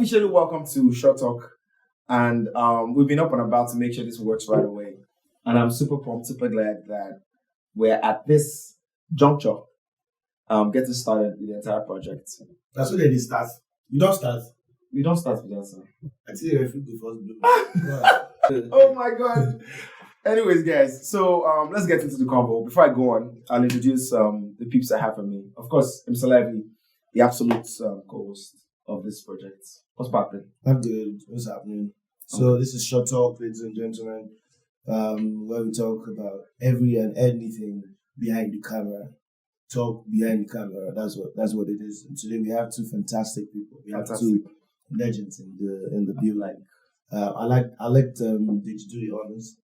officially welcome to Short Talk. And we've been up and about to make sure this works right away. And I'm super pumped, super glad that we're at this juncture getting started with the entire project. That's what they start. You don't start. We don't start with that, sir. I think you're the first. Oh my God. Anyways, guys, so let's get into the convo. Before I go on, I'll introduce the peeps I have for me. Of course, Mr. Lively, the absolute co-host of this project. What's happening? I'm good. What's happening? So this is Short Talk, ladies and gentlemen, where we talk about every and anything behind the camera. Talk behind the camera. That's what it is. And today we have two fantastic people. We have two legends in the building. I let Deji do the honors.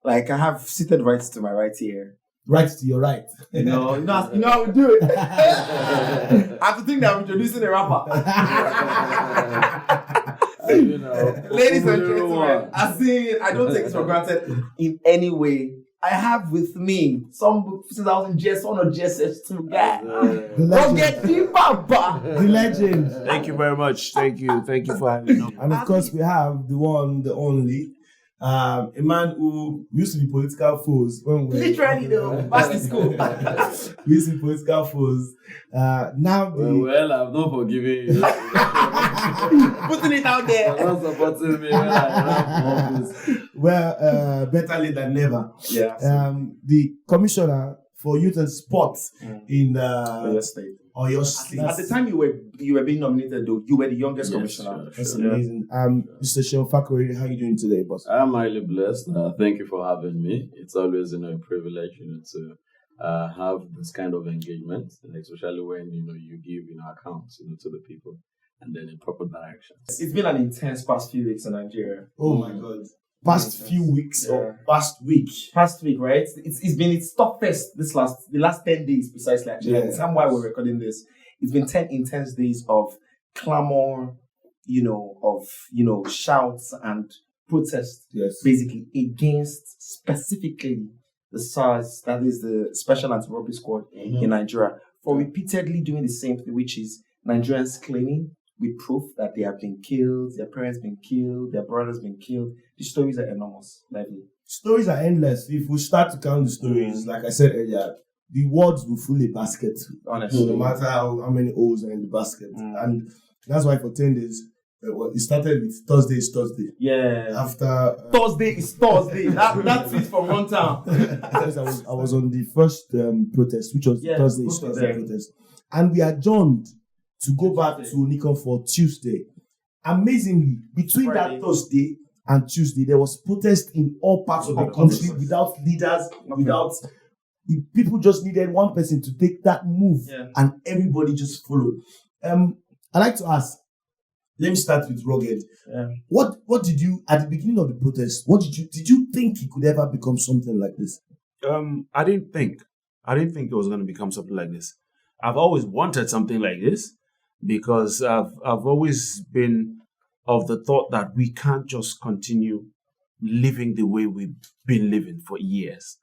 Like, I have seated right to my right here. Right to your right. You know how we do it. I have to think that I'm introducing a rapper. Ladies and gentlemen, I don't take this for granted in any way. I have with me since I was in GS1 or GS2 guy. The legend. Thank you very much. Thank you for having me. And of course, we have the one, the only, a man who used to be political foes when we literally though, back in school. We used to be political foes. Now well, I'm not forgiving you. Putting it out there. You're not supporting me when I run office. Well, better late than never. Yeah. The Commissioner for Youth and Sports in Oyo State. Oyo State. At the time you were being nominated, though, you were the youngest commissioner. Sure. That's amazing. Mr. Seun Fakorede, how are you doing today, boss? I'm highly blessed. Thank you for having me. It's always a privilege to have this kind of engagement, and especially when you give accounts to the people and then in proper direction. It's been an intense past few weeks in Nigeria. Oh my God. Past few weeks or past week. Past week, right? It's been its toughest the last 10 days precisely actually. Yeah. At the time while we're recording this, it's been 10 intense days of clamor, shouts and protests, Yes. basically against specifically the SARS, that is the Special Anti-Robbery Squad in Nigeria, for repeatedly doing the same thing, which is Nigerians claiming with proof that they have been killed, their parents been killed, their brothers been killed. The stories are enormous, Lively. Stories are endless. If we start to count the stories, like I said earlier, the words will fill a basket. Honestly. No matter how many O's are in the basket. And that's why for 10 days, it started with Thursday is Thursday. Yeah. After Thursday is Thursday. That's it from one town. I was on the first protest, which was Thursday is Thursday there. protest. And we adjourned to go back to Nikon for Tuesday. Amazingly, between that Thursday and Tuesday, there was protest in all parts of the country without leaders, people just needed one person to take that move, and everybody just followed. I'd like to ask, let me start with Rugged. Yeah. What did you, at the beginning of the protest, did you think it could ever become something like this? I didn't think it was going to become something like this. I've always wanted something like this because I've always been of the thought that we can't just continue living the way we've been living for years.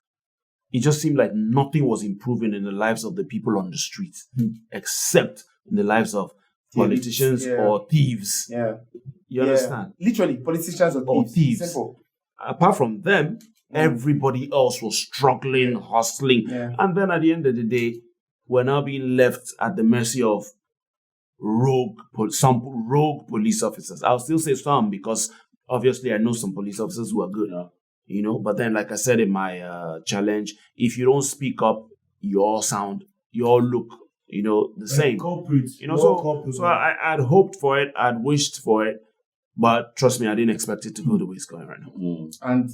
It just seemed like nothing was improving in the lives of the people on the streets, except in the lives of politicians or thieves. Yeah. You understand? Literally, politicians or thieves. Simple. Apart from them, everybody else was struggling, hustling. Yeah. And then at the end of the day, we're now being left at the mercy of some rogue police officers. I'll still say some because obviously I know some police officers who are good. But then like I said in my challenge, if you don't speak up, you all look the same. Culprits. So I'd hoped for it, I'd wished for it, but trust me, I didn't expect it to go the way it's going right now. And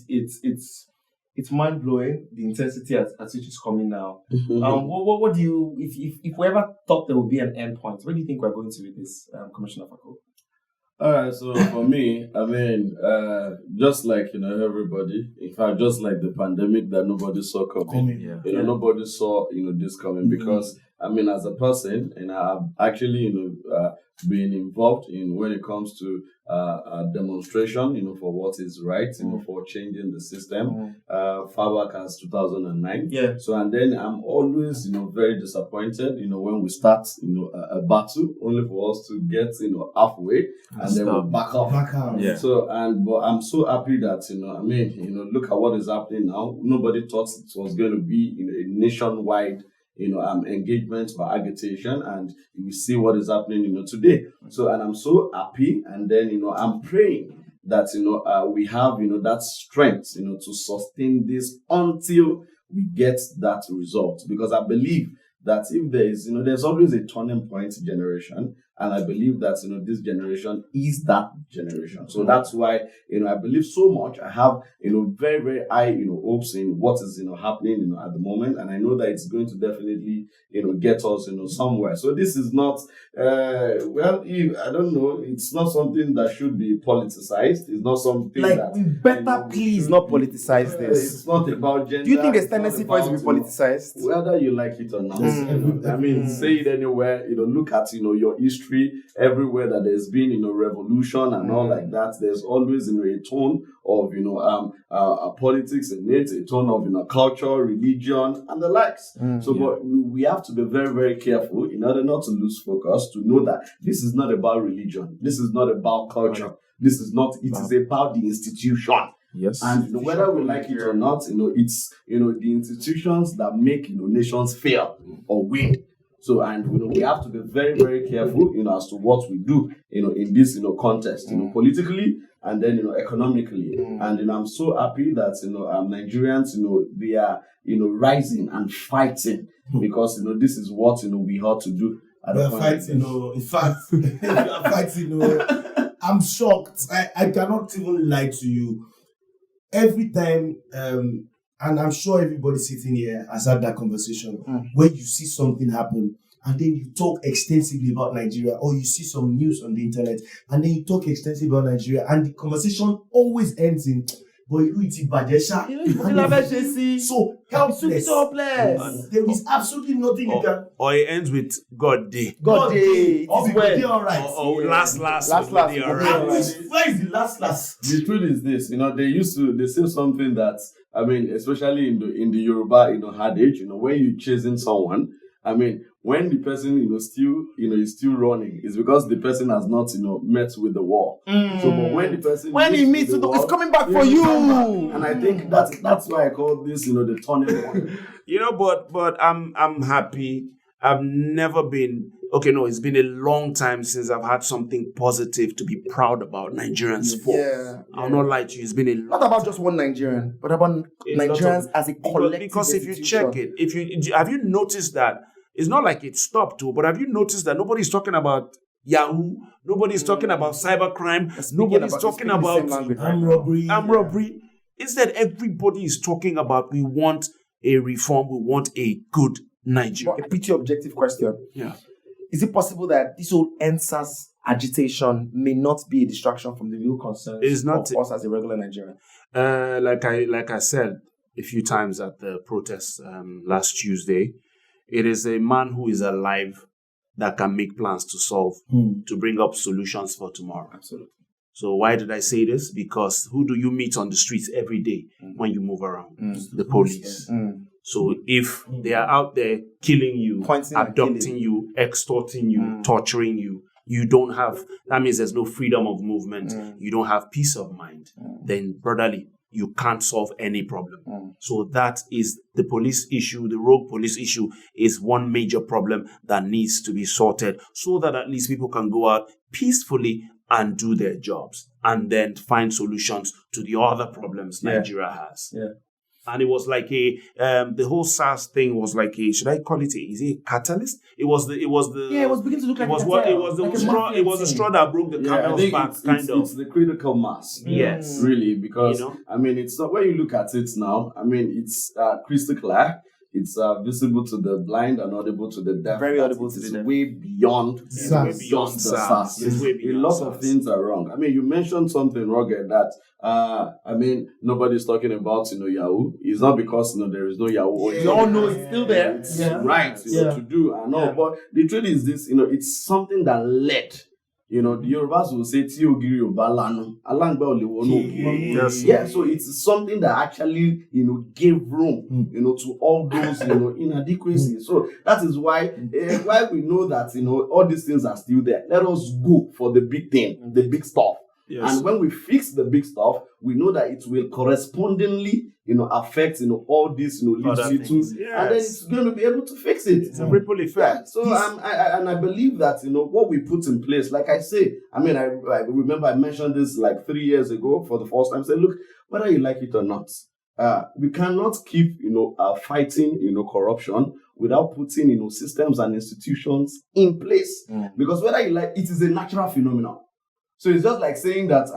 it's mind blowing the intensity at which it's coming now. What do you, if we ever thought there would be an end point, where do you think we're going to with this, Commissioner FAKO? All right, so for me, I mean, just like everybody, in fact, just like the pandemic that nobody saw coming. Nobody saw this coming because I mean, as a person, and I've actually, been involved in when it comes to a demonstration, for what is right, for changing the system, far back as 2009. Yeah. So, and then I'm always, very disappointed, when we start, a battle, only for us to get, halfway, and then we back off. Yeah. So, but I'm so happy that, look at what is happening now. Nobody thought it was going to be, a nationwide engagement or agitation, and you see what is happening, today. So, and I'm so happy, and then, I'm praying that, we have, that strength, to sustain this until we get that result. Because I believe that if there is, there's always a turning point generation, and I believe that, this generation is that generation. So that's why, I believe so much. I have, very, very high, hopes in what is, happening, at the moment. And I know that it's going to definitely, get us, somewhere. So this is not, I don't know. It's not something that should be politicized. It's not something that... we better please not politicize this. It's not about gender. Do you think there's tendency for it to be politicized? Whether you like it or not. I mean, say it anywhere, look at, your history. Everywhere that there's been, revolution and all like that, there's always, a tone of, politics in it, a tone of, culture, religion, and the likes. But we have to be very, very careful in order not to lose focus, to know that this is not about religion. This is not about culture. This is not, it is about the institution. Yes. And whether we like it or not, it's, the institutions that make, nations fail or win. So, and we have to be very, very careful, as to what we do, in this, context, politically and then, economically. And I'm so happy that Nigerians, they are, rising and fighting because this is what we ought to do. We are fighting, in fact, we are fighting. I'm shocked. I cannot even lie to you. Every time, and I'm sure everybody sitting here has had that conversation where you see something happen and then you talk extensively about Nigeria, or you see some news on the internet and then you talk extensively about Nigeria, and the conversation always ends in, boy, so helpless. There is absolutely nothing you can. Or it ends with God day. God day. Or we will be all right. Or last. Last. Day, all right. Where is the last? The truth is this, they say something that, especially in the Yoruba, adage, when you're chasing someone, when the person, still, is still running, it's because the person has not, met with the wall. So, but when the person... When he meets with the wall, it's coming back for you. And I think that's why I call this, the turning point. But I'm happy. I've never been... Okay, no, it's been a long time since I've had something positive to be proud about Nigerians for. Yeah. I'll not lie to you, it's been a lot. Not about just one Nigerian, but about Nigerians as a collective. Because if you check it, have you noticed that it's not like it stopped too, but have you noticed that nobody's talking about Yahoo, nobody's talking about cybercrime, nobody's talking about armed robbery. Instead, everybody is talking about we want a reform, we want a good Nigeria. But a pretty objective question. Yeah. Is it possible that this whole NSAS agitation may not be a distraction from the real concerns of us as a regular Nigerian? Like I said a few times at the protest last Tuesday, it is a man who is alive that can make plans to solve, to bring up solutions for tomorrow. Absolutely. So why did I say this? Because who do you meet on the streets every day when you move around? The police. So if they are out there killing you, abducting you, extorting you, torturing you, you don't have, that means there's no freedom of movement, you don't have peace of mind, then brotherly, you can't solve any problem. So that is the police issue, the rogue police issue is one major problem that needs to be sorted so that at least people can go out peacefully and do their jobs and then find solutions to the other problems Nigeria has. Yeah. And it was like the whole SARS thing was like should I call it is it a catalyst? It was beginning to look like the straw that broke the camel's back, It's the critical mass. Yes. Really, because, it's not, when you look at it now, it's crystal clear, it's visible to the blind and audible to the deaf. Very audible to It's the deaf. way beyond SARS. just the SARS. SARS. It's way A beyond lot SARS. of things are wrong. I mean, you mentioned something, Roger, that nobody's talking about Yahoo. It's not because there is no Yahoo. We all know it's still there. It's Yeah. right to do and all. Yeah. But the truth is this, it's something that led. The Yorubas will say "Tí ògiri ò bá lanu, alangba ò lè wọnú ògiri." Yes. Yeah, so it's something that actually gave room to all those inadequacies. So that is why we know that all these things are still there. Let us go for the big thing, the big stuff. Yes. And when we fix the big stuff, we know that it will correspondingly affect all these little, Other things. and then it's going to be able to fix it. It's a ripple Yeah, effect. so I believe that what we put in place, like I say, I remember I mentioned this like 3 years ago for the first time. Say, look, whether you like it or not, we cannot keep fighting corruption without putting systems and institutions in place. Because whether you like it, is a natural phenomenon. So it's just like saying that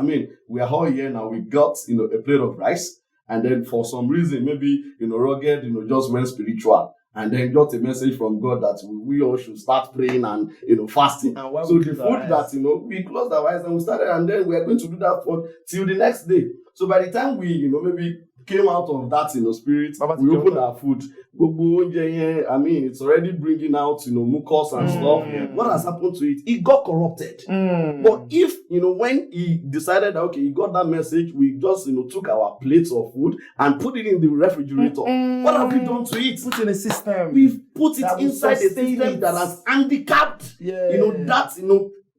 we are all here now. We got a plate of rice. And then for some reason, maybe, Rugged, just went spiritual. And then got a message from God that we all should start praying and, fasting. And why so we the close food our that, eyes? we closed our eyes and we started, and then we are going to do that till the next day. So by the time we, maybe came out of that, spirit, we opened our food. It's already bringing out, mucus and stuff. What has happened to it? It got corrupted. But if, when he decided, okay, he got that message, we just, took our plates of food and put it in the refrigerator. What have we done to it? Put in a system. We've put it that will inside a sustain system it. that has handicapped, that,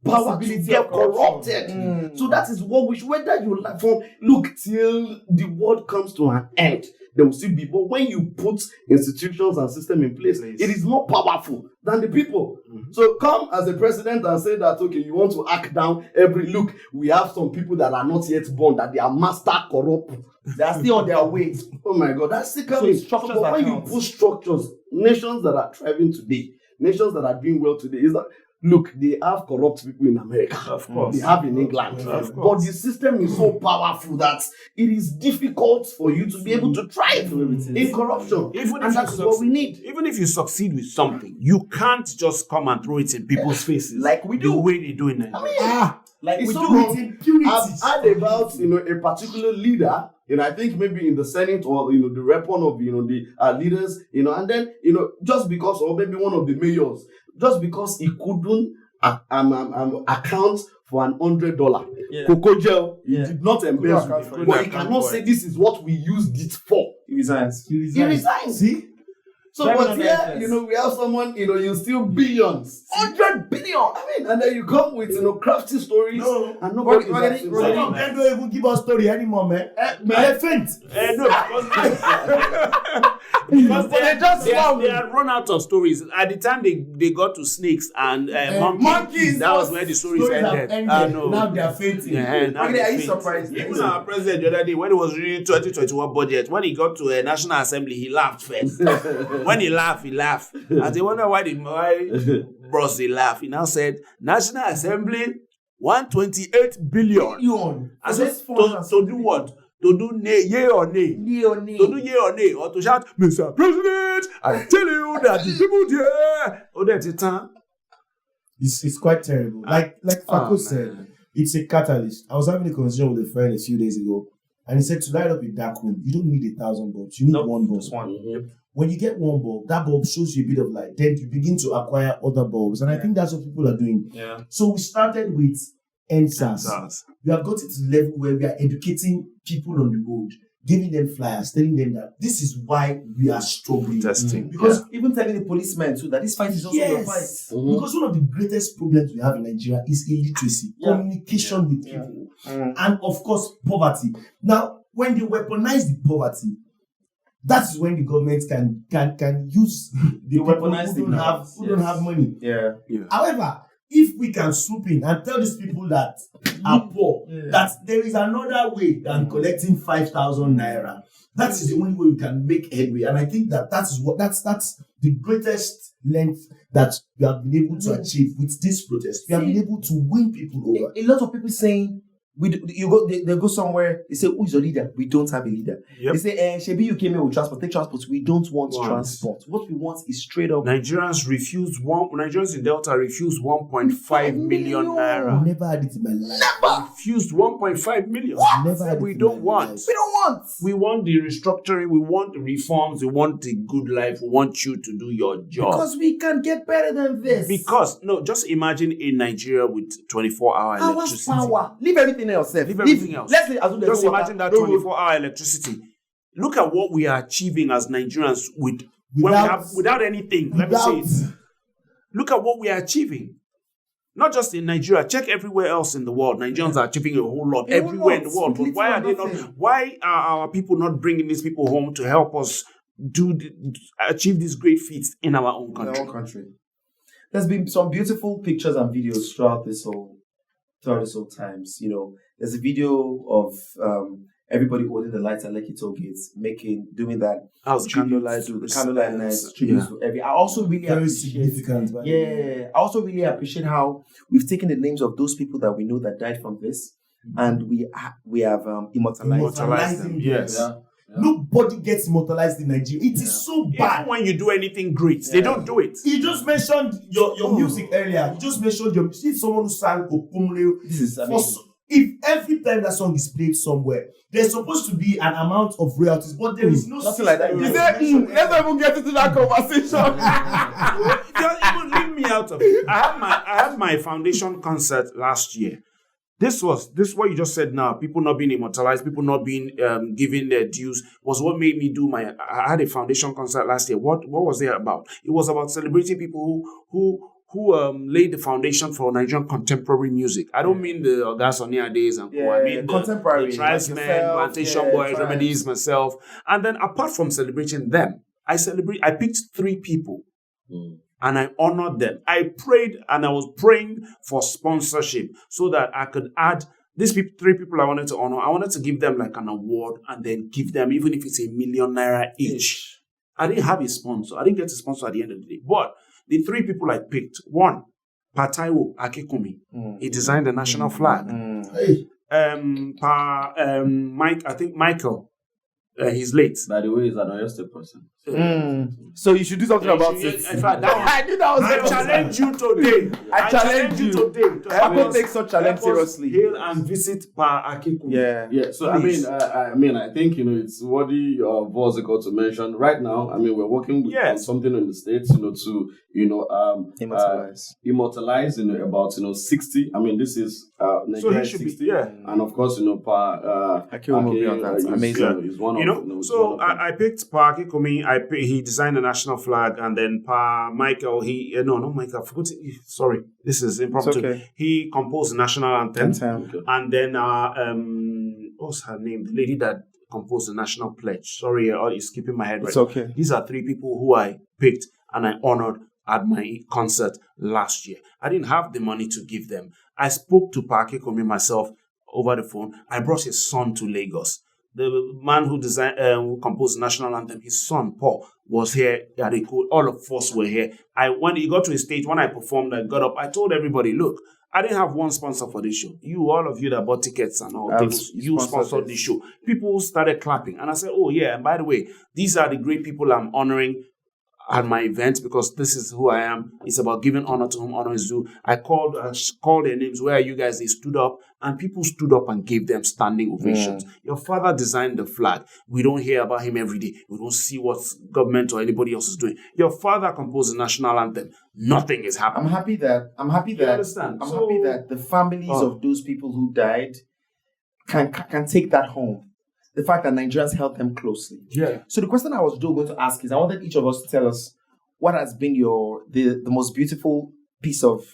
power to Possibility get of corruption. corrupted. So that is what we should, whether you like, look, till the world comes to an end, there will still be. But when you put institutions and system in place, it is more powerful than the people. So come as a president and say that, okay, you want to hack down look, we have some people that are not yet born, that they are master corrupt. They are still on their way. Oh my God, that's still So coming. it's structures but that when count. you put structures, nations that are thriving today, nations that are doing well today, is that, look, they have corrupt people in America. Of course. They have in England. Of But course. the system is so powerful that it is difficult for you to be able to thrive in corruption. And that's what we need. Even if you succeed with something, you can't just come and throw it in people's faces Like we do. the way they do in Nigeria. Like It's we so do. wrong. Impunity. I've heard about a particular leader, I think maybe in the Senate or the rep one of the leaders, and then just because, or maybe one of the mayors, just because he couldn't account for $100 cocoa gel, he did not embezzle, but he cannot say this is what we used it for. He resigns. He He resigned. See? So, Very but here, unnecessary. we have someone, you steal billions, 100 billion. And then you come with, crafty stories, No. and nobody Roger, is Some of them don't even give us story anymore, man. They faint. No, because they had run out of stories. At the time they got to snakes and monkeys, that was where the stories ended. No. Now they are fainting. Yeah, now Are they you faint. surprised? Even our president the other day, when it was reading 2021 budget, when he got to a National Assembly, he laughed first. When he laughed. And they wonder why bros they laugh. He now said, National Assembly, 128 billion. I said, to do what? To do yay or nay? To do yay or nay? Or to shout, Mr. President, I tell you that the people there. Oh, that's it, huh? It's quite terrible. Like FAKO said, it's a catalyst. I was having a conversation with a friend a few days ago, and he said to light up a dark room, you don't need 1,000 bulbs. You need one bulb. Just one. When you get one bulb, that bulb shows you a bit of light. Then you begin to acquire other bulbs. And I think that's what people are doing. Yeah. So we started with NSAS. We have got it to the level where we are educating people on the road, giving them flyers, telling them that this is why we are struggling. Testing. Because Even telling the policemen too that this fight is also your fight. because one of the greatest problems we have in Nigeria is illiteracy, communication with people, and of course poverty. Now, when they weaponize the poverty, that is when the government can use the weaponize people who don't have money. Yeah. However, if we can swoop in and tell these people that are poor that there is another way than collecting 5,000 naira, that is the only way we can make headway. And I think that's the greatest length that we have been able to achieve with this protest. We have been able to win people over. A lot of people saying They go somewhere. They say, "Who is your leader?" We don't have a leader. Yep. They say, "Shebi, you came here with transport. Take transport." We don't want transport. What we want is straight up. Nigerians in Delta refused 1.5 million naira. I never had it in my life. Refused 1.5 million. Never had it We in don't my want. life. We don't want. We want the restructuring. We want the reforms. We want the good life. We want you to do your job. Because we can get better than this. Just imagine in Nigeria with 24-hour electricity. Power. Leave everything else. Leave everything else. Let's assume there's Just no imagine water, that no road. 24-hour electricity. Look at what we are achieving as Nigerians without anything. Let me say it. Look at what we are achieving. Not just in Nigeria. Check everywhere else in the world. Nigerians are achieving a whole lot everywhere in the world. But why are they not? Why are our people not bringing these people home to help us achieve these great feats in our own country? There's been some beautiful pictures and videos throughout this whole times. There's a video of everybody holding the lights at Lekki Toll Gates, doing that. How's candlelight nights, tributes to every. I also really Very appreciate. significant. I also really appreciate how we've taken the names of those people that we know that died from this, and we have immortalized them. Yes. Yeah. Nobody gets immortalized in Nigeria. It is so bad. Even when you do anything great, they don't do it. You just mentioned your music earlier. You just mentioned your music. Someone who sang Okumle. This is amazing. If every time that song is played somewhere, there's supposed to be an amount of royalties, but there is no nothing like that. system. You said, let's not even get into that conversation. Just even leave me out of it. I had my foundation concert last year. This what you just said now. People not being immortalized, people not being given their dues was what made me do I had a foundation concert last year. What was it about? It was about celebrating people who laid the foundation for Nigerian contemporary music. I don't mean the Ogasonia days and co. I mean contemporary, the Tribesmen, Plantation Boys, Remedies, myself. And then apart from celebrating them, I picked 3 people. And I honored them. I prayed and I was praying for sponsorship so that I could add these 3 people I wanted to honor. I wanted to give them like an award and then give them, even if it's ₦1 million each. I didn't have a sponsor. I didn't get a sponsor at the end of the day. But the 3 people I picked, one, Pataiwo Akekumi. He designed the national flag. Michael. He's late. By the way, he's an Oyo State person. So you should do something about it. In fact, I knew that was I challenge you today. I challenge you today. FAKO takes such challenge seriously. Hail and visit Pa Akekumi. Yeah. So Please. I think it's worthy of what's it called to mention. Right now, we're working on something in the States, to immortalize about 60. This is Nigeria 60. And of course, Pa Akekumi will be on that. Amazing. Is one of So I picked Pa Akekumi. He designed the national flag, and then Pa Michael. Not Michael. I forgot. Sorry, this is impromptu. Okay. He composed the national anthem. And then what's her name? The lady that composed the national pledge. Sorry, it's skipping my head right. It's okay. These are 3 people who I picked and I honored at my concert last year. I didn't have the money to give them. I spoke to Pa Akekumi myself over the phone. I brought his son to Lagos. The man who composed the national anthem, his son Paul was here. All of us were here. When he got to a stage, when I performed, I got up. I told everybody, look, I didn't have one sponsor for this show. All of you that bought tickets and all things, you sponsored this show. People started clapping, and I said, oh yeah, and by the way, these are the great people I'm honoring at my event, because this is who I am. It's about giving honor to whom honor is due. I called their names. Where are you guys? They stood up, and people stood up and gave them standing ovations. Your father designed the flag. We don't hear about him every day. We don't see what government or anybody else is doing. Your father composed the national anthem. Nothing is happening. I'm happy that happy that the families of those people who died can take that home. The fact that Nigerians held them closely. Yeah. So the question I was going to ask is, I wanted each of us to tell us what has been the most beautiful piece of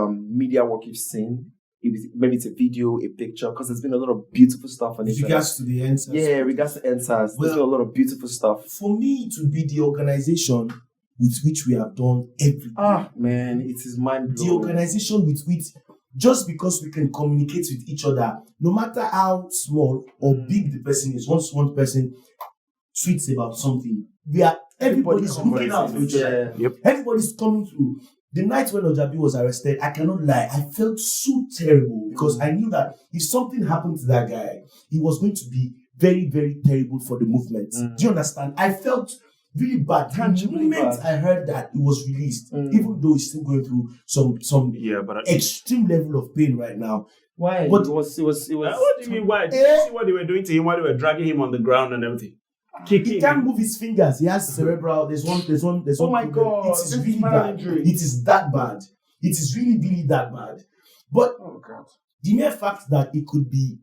media work you've seen. Maybe it's a video, a picture, because there's been a lot of beautiful stuff on it. With regards to the answers. Yeah, regards to answers. There's been a lot of beautiful stuff. For me, it would be the organization with which we have done everything. Man, it is mind blowing. The organization with which, just because we can communicate with each other, no matter how small or big the person is, once one person tweets about something, everybody's looking out for each other. Yep. Everybody's coming through. The night when Ojabi was arrested, I cannot lie, I felt so terrible because I knew that if something happened to that guy, it was going to be very, very terrible for the movement. Do you understand? I felt really bad. The moment I heard that it was released, even though he's still going through some extreme level of pain right now. Why? But What do you mean? Why? Did you see what they were doing to him while they were dragging him on the ground and everything? He can't move his fingers. He has cerebral. There's one. Oh my God! It is really bad. It is that bad. It is really, really that bad. But the mere fact that it could be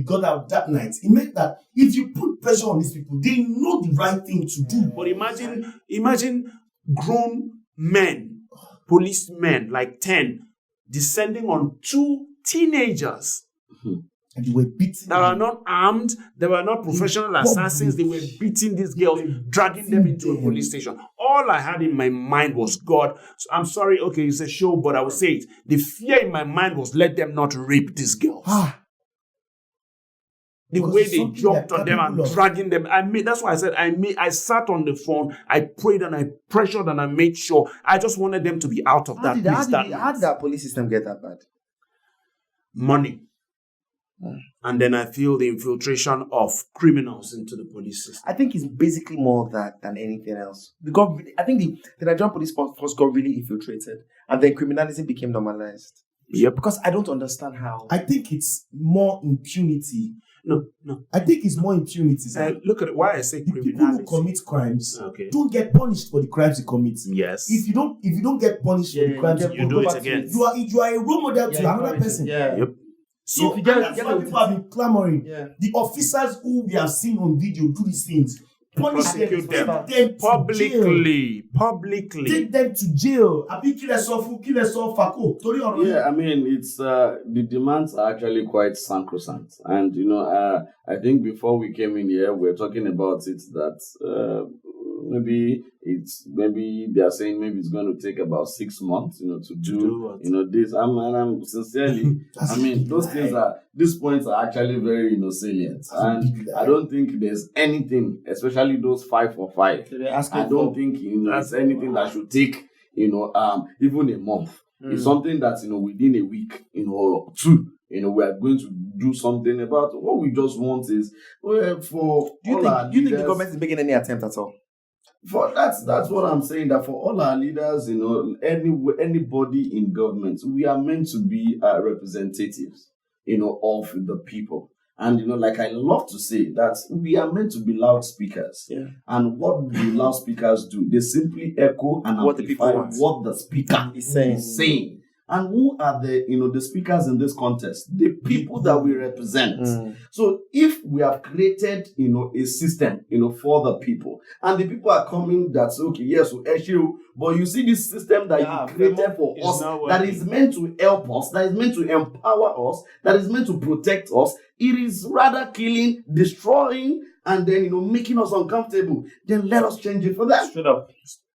got out that night, it meant that if you put pressure on these people, they know the right thing to do. But imagine grown men, policemen, like 10, descending on 2 teenagers. And they were beating that are not armed, they were not professional assassins, they were beating these girls, dragging them into a police station. All I had in my mind was, God, I'm sorry, okay, it's a show, but I will say it. The fear in my mind was, let them not rape these girls. The way they jumped on them and dragging them. That's why I said, I sat on the phone, I prayed and I pressured and I made sure. I just wanted them to be out of that place. How did that police system get that bad? Money. And then I feel the infiltration of criminals into the police system. I think it's basically more that than anything else. I think the Nigerian police force got really infiltrated, and then criminalism became normalized. Yep. Because I don't understand how. I think it's more impunity. No. I think it's more impunity. Look at why I say the criminality. people who commit crimes don't get punished for the crimes they commit. Yes. If you don't get punished for the crimes you do it again. You are a role model to another person. Yeah. Yep. So that's why people have been clamoring. Yeah. The officers who we have seen on video do these things, prosecute them publicly. Take them to jail. FAKO. Yeah, I mean, it's the demands are actually quite sacrosanct, and I think before we came in here, we're talking about it that maybe they are saying maybe it's going to take about 6 months, to do this. I'm sincerely, I mean, these points are actually very salient, and I don't think there's anything, especially those 5 for 5. I don't think there's anything that should take even a month. It's something that's within a week, or 2. We are going to do something about it. What we just want is for do you think the government is making any attempt at all? That's what I'm saying. That for all our leaders, anybody in government, we are meant to be representatives, of the people. And like I love to say that we are meant to be loudspeakers. Yeah. And what do loudspeakers do? They simply echo and amplify what the speaker is saying. And who are the speakers in this contest? The people that we represent. So if we have created, a system, for the people, and the people are coming that's okay, yes, so issue, but you see this system that you created for us, that is meant to help us, that is meant to empower us, that is meant to protect us, it is rather killing, destroying, and then, making us uncomfortable. Then let us change it for that. Straight up.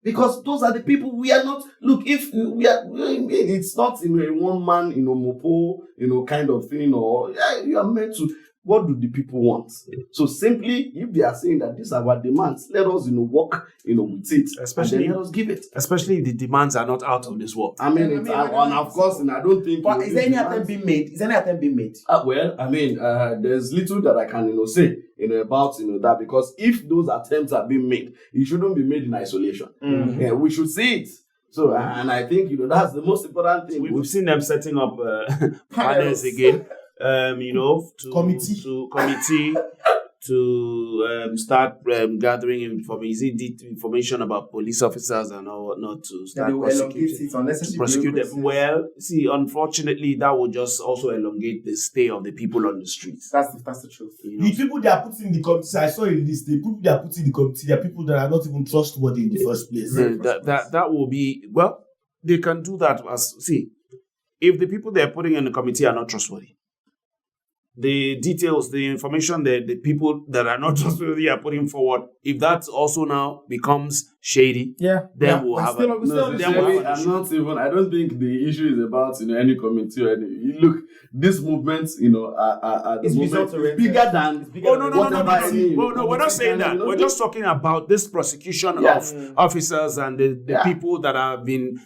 Because those are the people we are not. Look, if we are, it's not a one man, mopo, kind of thing, or you are meant to. What do the people want? So simply, if they are saying that these are our demands, let us, work, with it. Especially, and let us give it. Especially if the demands are not out of this world. And of course, and I don't think. But is there any attempt being made? Well, I mean, there's little that I can, say. About that, because if those attempts are being made, it shouldn't be made in isolation. Yeah, we should see it. So, and I think that's the most important thing. We've seen them setting up panels again. To committee to start gathering information about police officers and all whatnot to start prosecute them. Well, see, unfortunately, that would just also elongate the stay of the people on the streets. That's the truth. The people they are putting in the committee, I saw a list. The people they are putting in the committee, they are people that are not even trustworthy in the first place. That will be, well, they can do that. If the people they are putting in the committee are not trustworthy, the details, the information that the people that are not trustworthy are putting forward, if that also now becomes shady, then we'll have I don't think the issue is about any committee or any. You look, these movements, are the movements bigger than. No, we're not saying that. We're just talking about this prosecution of officers and the people that have been,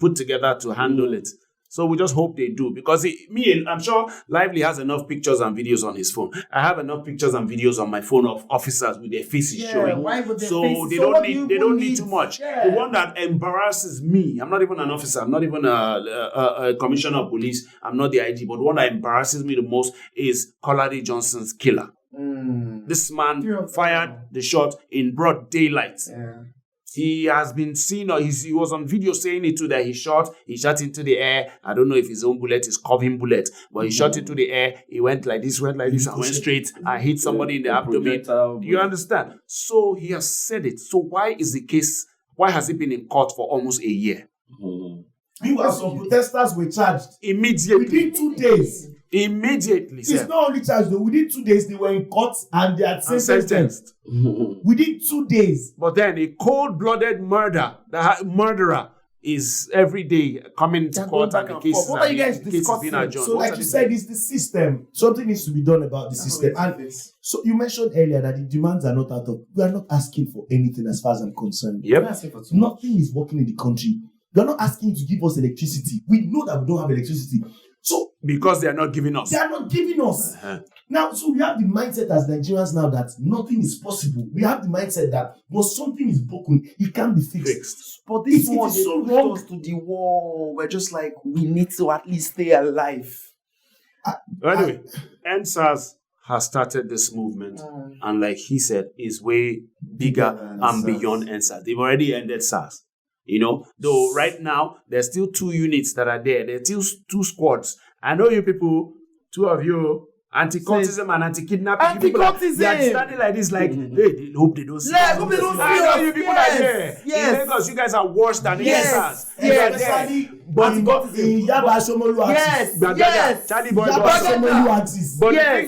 put together to handle it. So we just hope they do, because I'm sure Lively has enough pictures and videos on his phone. I have enough pictures and videos on my phone of officers with their faces showing. So they don't need too much. Yeah. The one that embarrasses me, I'm not even an officer, I'm not even a commissioner of police, I'm not the IG, but the one that embarrasses me the most is Kolade Johnson's killer. This man fired the shot in broad daylight. Yeah. He has been seen, or he was on video saying it too, that he shot into the air. I don't know if his own bullet is Coving bullet, but he shot into the air. He went like this, and went straight and hit somebody in the abdomen. Do you understand? So he has said it. So why has it been in court for almost a year? Meanwhile, some protesters were charged immediately. Within 2 days. Immediately. It's not only charged though. Within 2 days, they were in court and they had sentenced. Within 2 days. But then a cold-blooded murderer is every day coming to court and the case what are you guys discussing? So like you said, it's the system. Something needs to be done about the system. And so you mentioned earlier that the demands are not out of. We are not asking for anything as far as I'm concerned. Yep. Nothing is working in the country. We are not asking to give us electricity. We know that we don't have electricity. So because they are not giving us. They are not giving us. Now, so we have the mindset as Nigerians now that nothing is possible. We have the mindset that once something is broken, it can't be fixed. But this one is so wrong to the wall. We're just like, we need to at least stay alive. Anyway, NSAS has started this movement, and like he said, is way bigger and beyond NSAS. They've already ended SARS. Though right now, there's still 2 units that are there. There's still 2 squads. I know you people, 2 of you, anti-cultism and anti-kidnapping. Anti-cultism! They are standing like this, like, hey, they hope they don't see us. Hope they don't see us. I know you people are there. In Lagos, you guys are worse than NSAS. But in Yaba Shomolu axis. Charlie Boy. But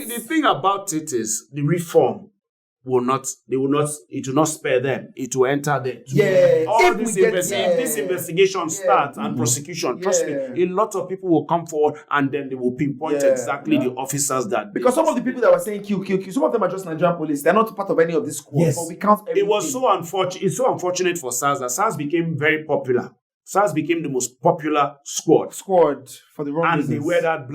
the thing about it is, the reform it will not spare them. It will enter them. All this investigation starts and prosecution, trust me, a lot of people will come forward and then they will pinpoint exactly the officers that. Because some of the people that were saying kill, some of them are just Nigerian police. They're not part of any of this squad. Yes. But we count everything. It was so unfortunate. It's so unfortunate for SARS that SARS became very popular. SARS became the most popular squad for the wrong reasons. And they wear that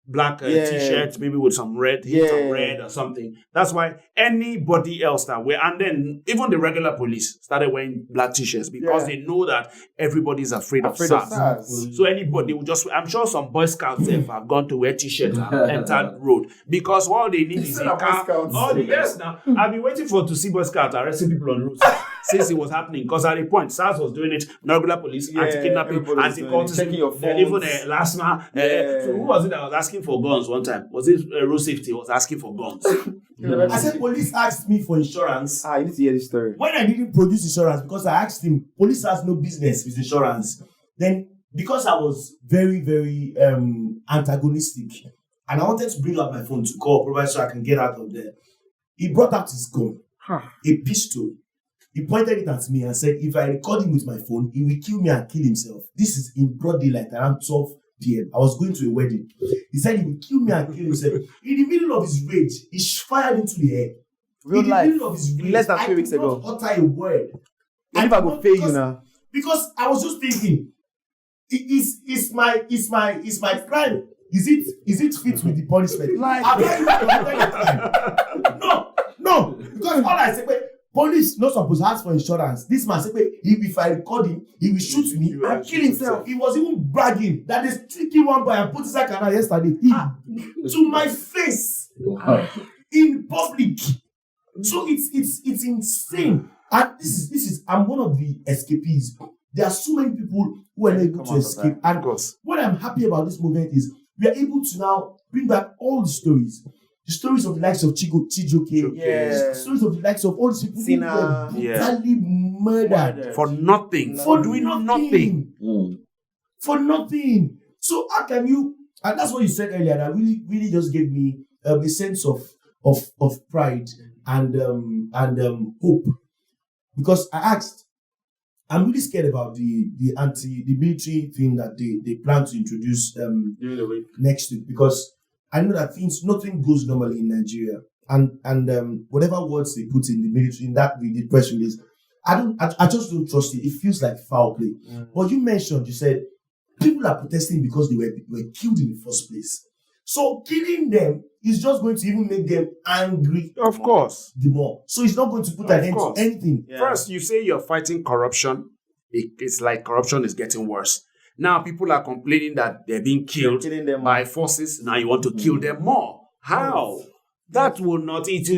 black t-shirt, maybe with some red, red or something. That's why anybody else and then even the regular police started wearing black t-shirts because they know that everybody's afraid of SARS. So anybody will I'm sure some Boy Scouts have gone to wear t-shirts and entered road because all they need is a car. Now I've been waiting to see Boy Scouts arresting people on roads since it was happening. Because at a point SARS was doing it, regular police, anti-kidnapping, anti-cultism, then even last man. So who was it that was asking for guns one time? Was it road safety was asking for guns? I said police asked me for insurance. You need to hear this story. When I didn't produce insurance because I asked him, police has no business with insurance. Then because I was very, very antagonistic and I wanted to bring out my phone to call Provider so I can get out of there, he brought out his gun, a pistol. He pointed it at me and said, if I record him with my phone, he will kill me and kill himself. This is in broad daylight around 12 p.m. I was going to a wedding. He said he would kill me and kill himself. In the middle of his rage, he fired into the air. Real in the life. middle of his rage, less than 3 weeks ago. I could not utter a word. If I would pay you now. Because I was just thinking, is my crime? Is it fit with the punishment? No. Because all I said, police not supposed to ask for insurance. This man said, if I record him, he will shoot me and kill himself. He was even bragging that they stricken one boy and put his canal yesterday to my face in public. So it's insane. And this is I'm one of the escapees. There are so many people who are able to escape. And what I'm happy about this movement is we are able to now bring back all the stories. The stories of the likes of Chijoke, the stories of the likes of all these people who were brutally murdered for nothing, for doing nothing. For nothing. So how can you And that's what you said earlier. That really just gave me a sense of pride and hope. Because I asked, I'm really scared about the military thing that they plan to introduce during the week next week, because I know that nothing goes normally in Nigeria, and whatever words they put in the military in the press release, I just don't trust it. It feels like foul play. But you said people are protesting because they were killed in the first place. So killing them is just going to even make them angry. Of course. The more. So it's not going to put an end to anything. Yeah. First, you say you're fighting corruption. It's like corruption is getting worse. Now people are complaining that they're being killed by forces. Now you want to kill them more. How? That will not, it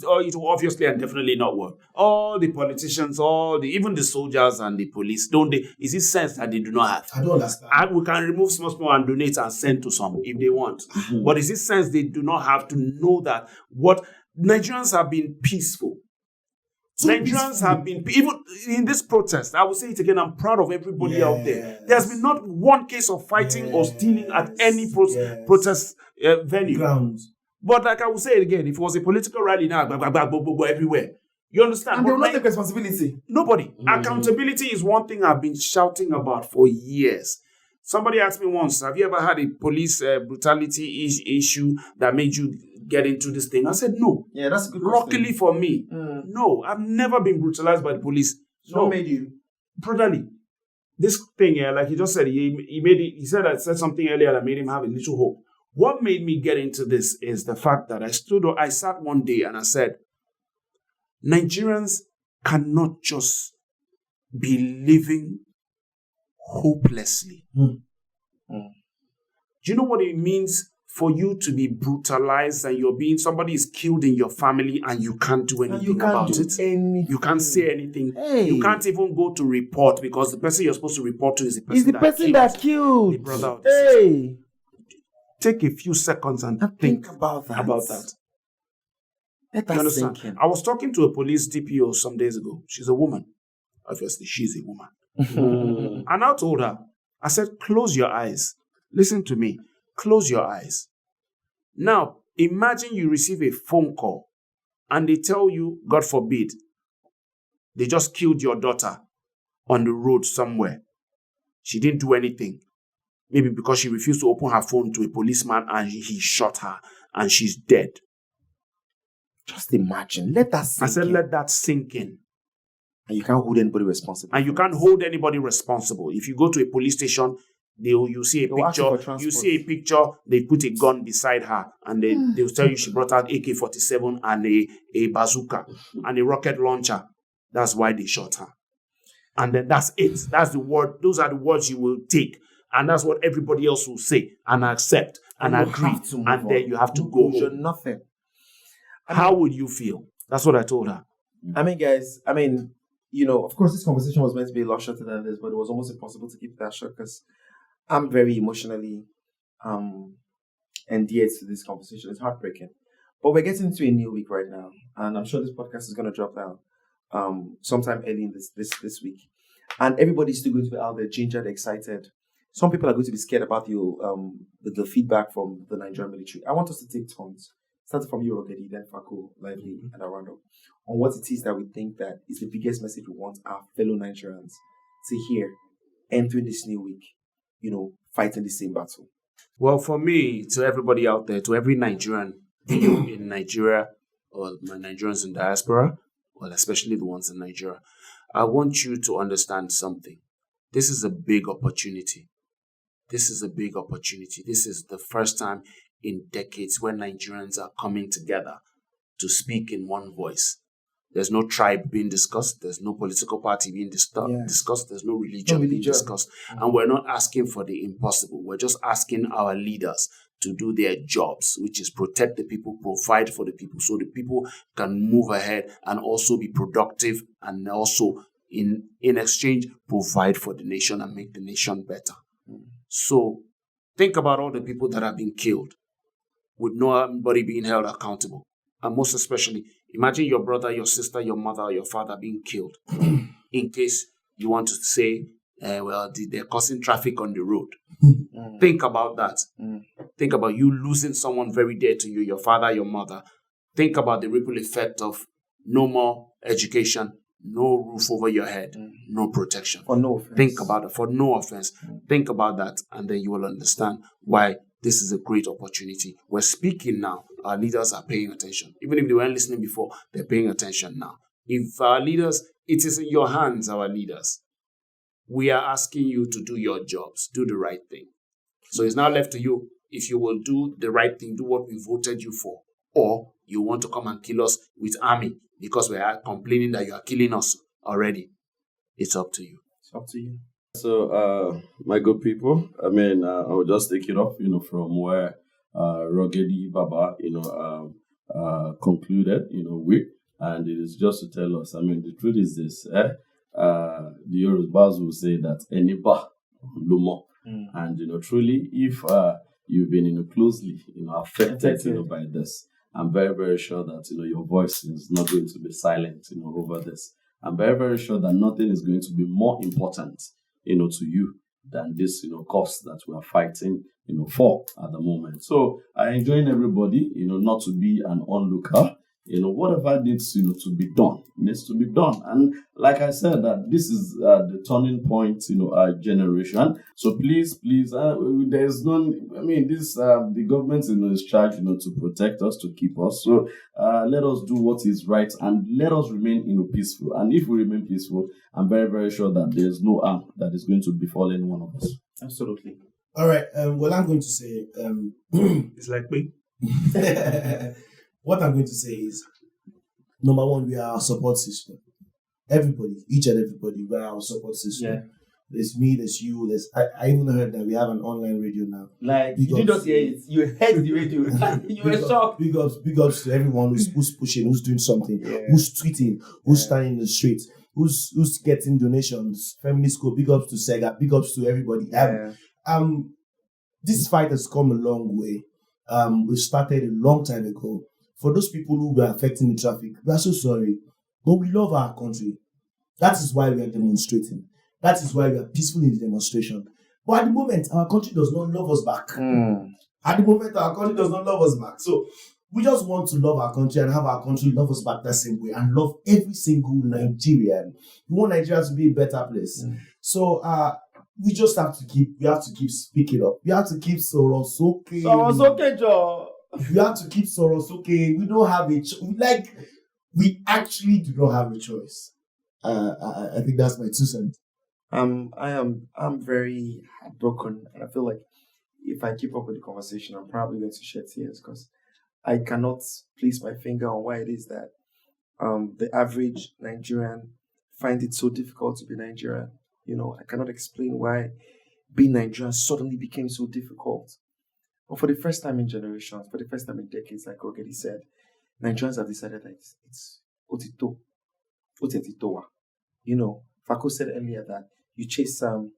will obviously and definitely not work. All the politicians, even the soldiers and the police, is it sense that they do not have? I don't understand. And we can remove small and donate and send to some if they want. But is it sense they do not have to know that what Nigerians have been peaceful? Nigerians have been, even in this protest, I will say it again, I'm proud of everybody out there. There's been not one case of fighting or stealing at any protest venue. Grounds. But like I will say it again, if it was a political rally now, everywhere. You understand? And they will not take responsibility. Nobody. Accountability is one thing I've been shouting about for years. Somebody asked me once, have you ever had a police brutality issue that made you get into this thing? I said, no. Yeah, that's a good question. Luckily for me, no. I've never been brutalized by the police. What made you? Brutally. This thing here, like he just said, he said something earlier that made him have a little hope. What made me get into this is the fact that I sat one day and I said, Nigerians cannot just be living hopelessly. Do you know what it means for you to be brutalized and somebody is killed in your family and you can't do anything about it? You can't say anything. Hey. You can't even go to report because the person you're supposed to report to is the person It's the person that killed. The brother of the Hey. Take a few seconds and think about that. Let you that understand? sink in. I was talking to a police DPO some days ago. She's a woman. Obviously, she's a woman. And I told her, I said, close your eyes. Listen to me. Close your eyes. Now, imagine you receive a phone call and they tell you, God forbid, they just killed your daughter on the road somewhere. She didn't do anything. Maybe because she refused to open her phone to a policeman and he shot her and she's dead. Just imagine. Let that sink in. I said, let that sink in. And you can't hold anybody responsible. And you can't hold anybody responsible. If you go to a police station, you see a picture, they put a gun beside her and they'll tell you she brought out AK-47 and a bazooka and a rocket launcher. That's why they shot her. And then that's it. That's the word. Those are the words you will take. And that's what everybody else will say and accept and agree. And then you have to go home. Nothing. How would you feel? That's what I told her. I mean, guys, of course, this conversation was meant to be a lot shorter than this, but it was almost impossible to keep that short because I'm very emotionally endeared to this conversation. It's heartbreaking. But we're getting into a new week right now, and I'm sure this podcast is going to drop down sometime early in this week. And everybody's still going to be out there, gingered, excited. Some people are going to be scared about the feedback from the Nigerian military. I want us to take turns, starting from you, Ruggedman, then FAKO, Lively, and Arando, on what it is that we think that is the biggest message we want our fellow Nigerians to hear entering this new week, fighting the same battle. Well, for me, to everybody out there, to every Nigerian in Nigeria, or my Nigerians in diaspora, well, especially the ones in Nigeria, I want you to understand something. This is a big opportunity. This is a big opportunity. This is the first time in decades when Nigerians are coming together to speak in one voice. There's no tribe being discussed. There's no political party being discussed. There's no religion being discussed. And we're not asking for the impossible. We're just asking our leaders to do their jobs, which is protect the people, provide for the people, so the people can move ahead and also be productive and also in exchange provide for the nation and make the nation better. So think about all the people that have been killed with nobody being held accountable. And most especially, imagine your brother, your sister, your mother, or your father being killed. In case you want to say they're causing traffic on the road. Mm. Think about that. Mm. Think about you losing someone very dear to you, your father, your mother. Think about the ripple effect of no more education, no roof over your head, no protection. For no offense. Think about it, for no offense. Think about that, and then you will understand why this is a great opportunity. We're speaking now. Our leaders are paying attention. Even if they weren't listening before, they're paying attention now. If our leaders, it is in your hands, our leaders. We are asking you to do your jobs, do the right thing. So it's now left to you if you will do the right thing, do what we voted you for, or you want to come and kill us with army because we are complaining that you are killing us already. It's up to you. It's up to you. So, my good people, I mean, I'll just take it off, from where Ruggedman Baba, concluded, with, and it is just to tell us, I mean, the truth is this, the Yorubas will say that Eniba Lumo, and, truly, if you've been, closely, affected, by this, I'm very, very sure that, your voice is not going to be silent, over this. I'm very, very sure that nothing is going to be more important, to you than this, cause that we are fighting, for at the moment. So I enjoin everybody, not to be an onlooker. Whatever needs, to be done, needs to be done. And like I said, that this is the turning point, our generation. So please, there's no, I mean, this, the government, is charged, to protect us, to keep us. So let us do what is right and let us remain, peaceful. And if we remain peaceful, I'm very, very sure that there's no harm that is going to befall any one of us. Absolutely. All right. What I'm going to say, It's like me. what I'm going to say is, number one, we are our support system. Everybody, each and everybody, we are our support system. Yeah. There's me, there's you, I even heard that we have an online radio now. Like, you did not hear it. You heard the radio. You were shocked. Big ups to everyone who's pushing, who's doing something, who's tweeting, who's standing in the streets, who's getting donations. Family School, big ups to Sega, big ups to everybody. This fight has come a long way. We started a long time ago. For those people who were affecting the traffic, we are so sorry. But we love our country. That is why we are demonstrating. That is why we are peaceful in the demonstration. But at the moment, our country does not love us back. At the moment, our country does not love us back. So we just want to love our country and have our country love us back that same way and love every single Nigerian. We want Nigeria to be a better place. So we just have to keep speaking up. We have to keep Sorosoke. Joe. We have to keep Sorosoke. We don't have we actually do not have a choice. I think that's my 2 cents. I'm very heartbroken, and I feel like if I keep up with the conversation, I'm probably going to shed tears because I cannot place my finger on why it is that the average Nigerian finds it so difficult to be Nigerian. I cannot explain why being Nigerian suddenly became so difficult. But for the first time in generations, for the first time in decades, like Ruggedman said, Nigerians have decided that it's otito, otetitowa. FAKO said earlier that you chase that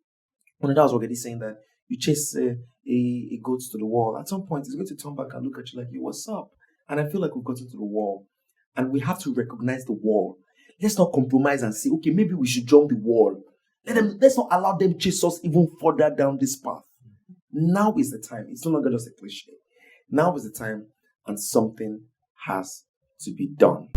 was Ruggedman saying that you chase a goat to the wall. At some point, it's going to turn back and look at you like, "Yo, what's up?" And I feel like we've gotten to the wall, and we have to recognize the wall. Let's not compromise and say, "Okay, maybe we should jump the wall." Let's not allow them chase us even further down this path. Now is the time. It's no longer just a cliche. Now is the time, and something has to be done.